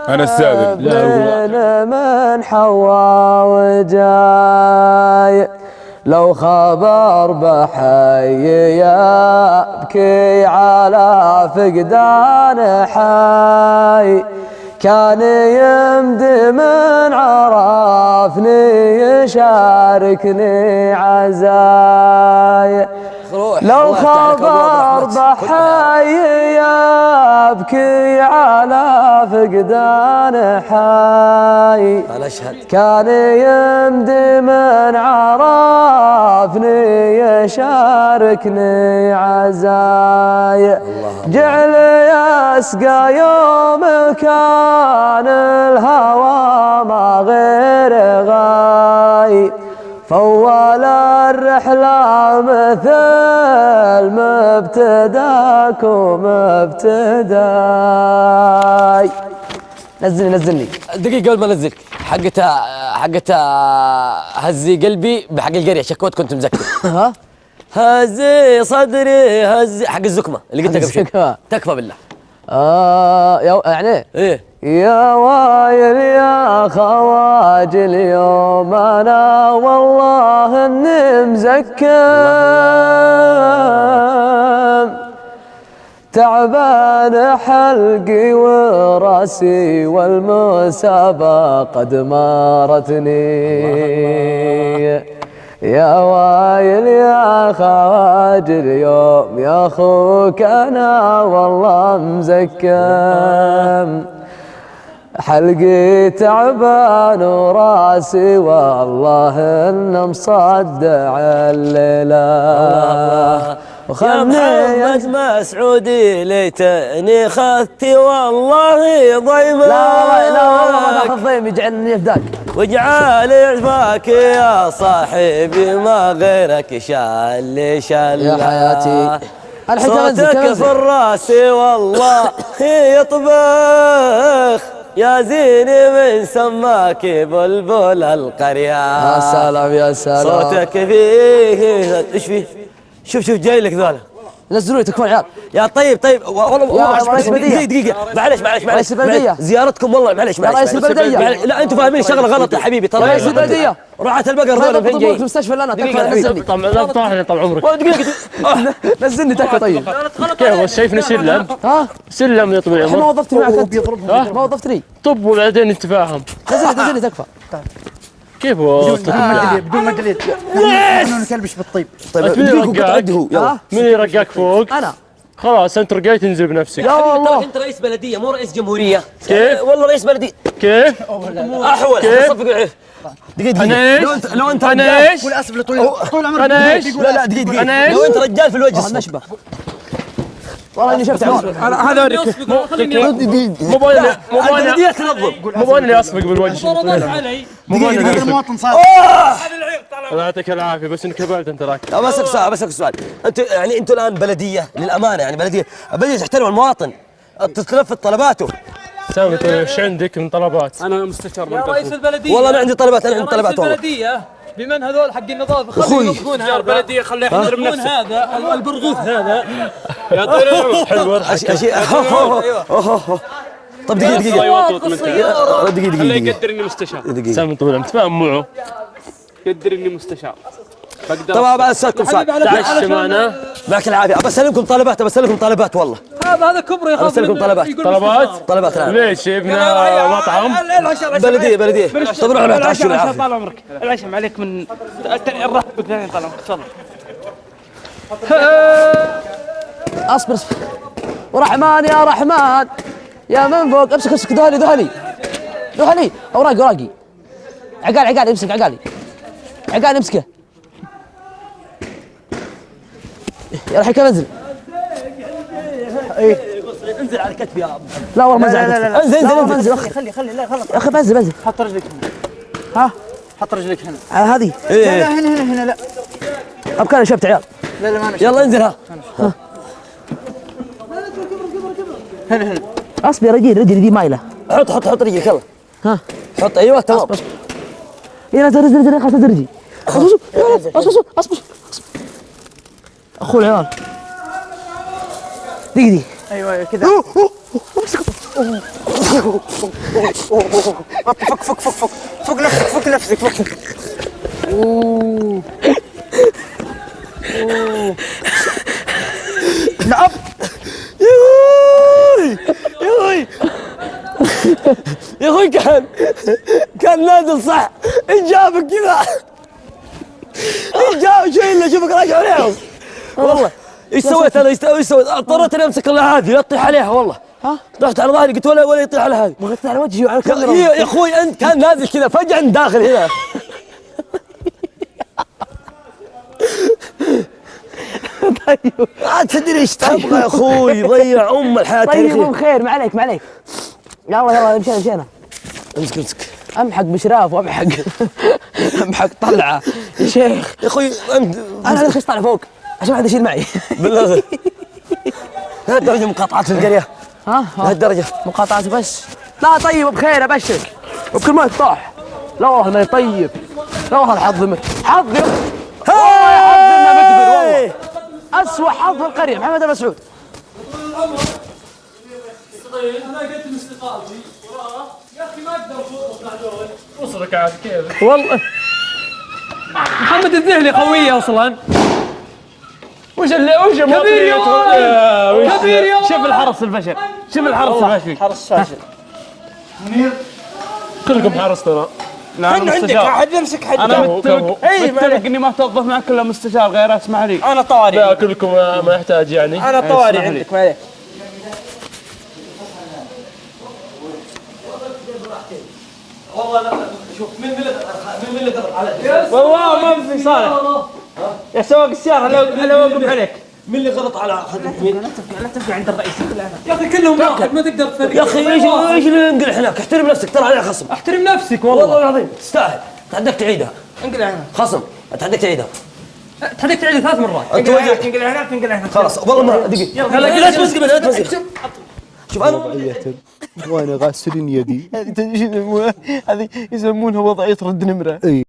انا السابق. من حوا وجاي لو خبر بحي يبكي على فقدان حي. كان يمدي من عرفني يشاركني عزاي. لو خبر بحي يبكي على فقدان حي. كان يمدي من عرفني يشاركني عزاي. جعل يسقى يوم كان الهوى ما غير غاي. فول الرحلة مثل مبتداك ومبتداي. نزلني دقيقة قبل ما انزلك. حقتها هزي قلبي بحق القرية شكوت كنت مذكر. ها هزي صدري هزي حق الزكمة اللي قلتها قبل شوي. تكفى بالله. يعني ايه يا وايل يا خواج اليوم انا والله اني مزكم. تعبان حلقي وراسي والمسابة قد مارتني. يا وايل يا خواج اليوم يا اخوك انا والله مزكم. حلقي تعبان وراسي والله ان مصدع الليله. يا محمد مسعودي ليتني خذتي والله ضيمك. لا والله ما اخذ ضيم يجعلني يفداك. واجعل عفاك يا صاحبي ما غيرك شال يا حياتي. صوتك في الراس والله يطبخ. يا زيني من سماك بلبل القرية. يا سلام يا سلام. صوتك فيه ايش فيه؟ شوف جاي لك ذولا. نزلوني تكفون عيال. يا طيب والله رئيس البلدية. دقيقة معلش رئيس البلدية زيارتكم والله معلش رئيس البلدية. لا انتم فاهمين الشغلة غلط يا حبيبي ترى. رئيس البلدية رعاة البقر ذولا فين جايين؟ في مستشفى لنا نزلني. لا طاحني طال عمرك. نزلني تكفى. طيب كيف شايفني سلم؟ ها سلم يطلع ما عمرك. وظفتني معك انت. ما وظفتني. طب وبعدين نتفاهم. نزلني تكفى. كيف هو؟ بدون مدليل نحن نكلبش بالطيب. طيب مين يرقاك فوق؟ انا. خلاص انت رقيت تنزل بنفسك. يا والله انت رئيس بلدية مو رئيس جمهورية. كيف؟ والله رئيس بلدية. كيف؟ احول كيف؟ دقيقة انا ايش؟ لو انت انا ايش؟ قول اسف طول عمرك. انا ايش؟ لا دقيقة أنا إيش؟ لو انت رجال في الوجه نشبه. والله اني شفت انا هذا اوريك. مو البلدية تنظم. مو اللي اسبق بالوجه. مو انا المواطن صار. الله يعطيك العافيه بس انك كبرت انت راكب. بسألك سؤال. انتوا يعني انتوا الان بلدية للأمانة يعني بلدية تحترم المواطن تتلفت طلباته. سامي انت ايش عندك من طلبات؟ انا مستشار يا رئيس البلديه. والله انا عندي طلبات والله. البلديه بمن هذول حق النظافه خليه ينظفون هذا. البلديه خليه يحترم نفسه. هذا البرغوث هذا يا طيب حلو طب دقيقة خليه يقدر اني مستشار. سامي طول عمرك تفاهم معه. يقدر اني مستشار. طبعا بسألكم سؤال. تعش معنا معك العافية. بسألكم طلبات والله. هذا كبر يا بسألكم طلبات الآن. ليش ابنا مطعم؟ بلدية طب روحوا نتعشوا العشاء طال عمرك. العشاء ما عليك من الراتب الثاني طال عمرك تفضل. اصبر ورحمن يا رحمن يا من فوق. امسك ذهلي اوراقي عقالي امسك عقالي امسكه. يا الحين كم انزل؟ انزل على كتفي يا ابو. لا والله ما انزل. انزل خلي لا غلط. يا اخي بنزل. حط رجلك هنا. ها حط رجلك هنا. هذه. لا هنا لا. ابكر شفت عيال. لا ما انا. يلا انزل ها. هنا. اصبر رجلي دي مايله. حط رجلك يلا. ها حط ايوه تمام. يلا رجلي خلاص رجلي. اصبر اخو العيال. دقيقة ايوه كذا. فك فك فك فك فك نفسك فك نفسك فك. نعم. يا اخوي كان نازل صح، جابك كذا، جاب شيء اللي اشوفك راجع عليهم والله. ايش سويت انا؟ ايش سويت؟ اضطريت اني امسك هذه لا تطيح عليها والله. ها؟ رحت على ظهري قلت ولا يطيح على هذه. بغيت على وجهي وعلى الكاميرا. يا اخوي انت كان نازل كذا فجأة انت داخل هنا. طيب ما تدري ايش تبغى يا اخوي، ضيع الحياة طيب بخير، ما عليك ما عليك. يلا مشينا. امسك امحق بشراف وامحق امحق طلعه يا شيخ. يا اخوي انت انا خش طالع فوق عشان ما حد يشيل معي. بالله لهالدرجة مقاطعات في القرية؟ ها لهالدرجة مقاطعات بس؟ لا طيب بخير ابشرك وبكل ما يطاح. لا والله ما طيب، لا والله الحظ حظي والله حظي ما بقدر والله. اسوء حظ في القرية محمد بن مسعود. انا قلت من استقالتي وراه يا اخي ما اقدر افوق مع دول. وصلك عاد كيف؟ والله محمد الذهلي قوية اصلا. وش كبير يا ولد كبير يا ولد. شوف الحرس الفشل، شوف الحرس الفشل. حرس فاشل. كلكم حارس ترى. احنا عندك احد يمسك حد. انا متفق اني ما توظف معك الا مستشار غيره. اسمح لي انا طوارئ. لا كلكم ما يحتاج يعني. انا طوارئ عندك ما عليك. والله لا شوف مين اللي ضغط عليك؟ والله ما في صالح يا سواق السيارة لو وقف عليك. مين اللي غلط على خدمة مين؟ لا تفقع عند الرئيس. يا اخي كلهم واحد ما تقدر تفرق. يا اخي ايش اللي ننقل هناك؟ احترم نفسك ترى عليها خصم. احترم نفسك والله والله. العظيم تستاهل. تعدك تعيدها. انقلع هنا. خصم تعدك تعيدها. تحديك تعيد 3 مرات. انت انقلع وجهك هنا تنقلع هنا. خلاص والله ما دقيقة. لا تمسك لا تمسك. شوف انا وانا غاسلين يدي. هذه يسمونها وضعية رد نمرة.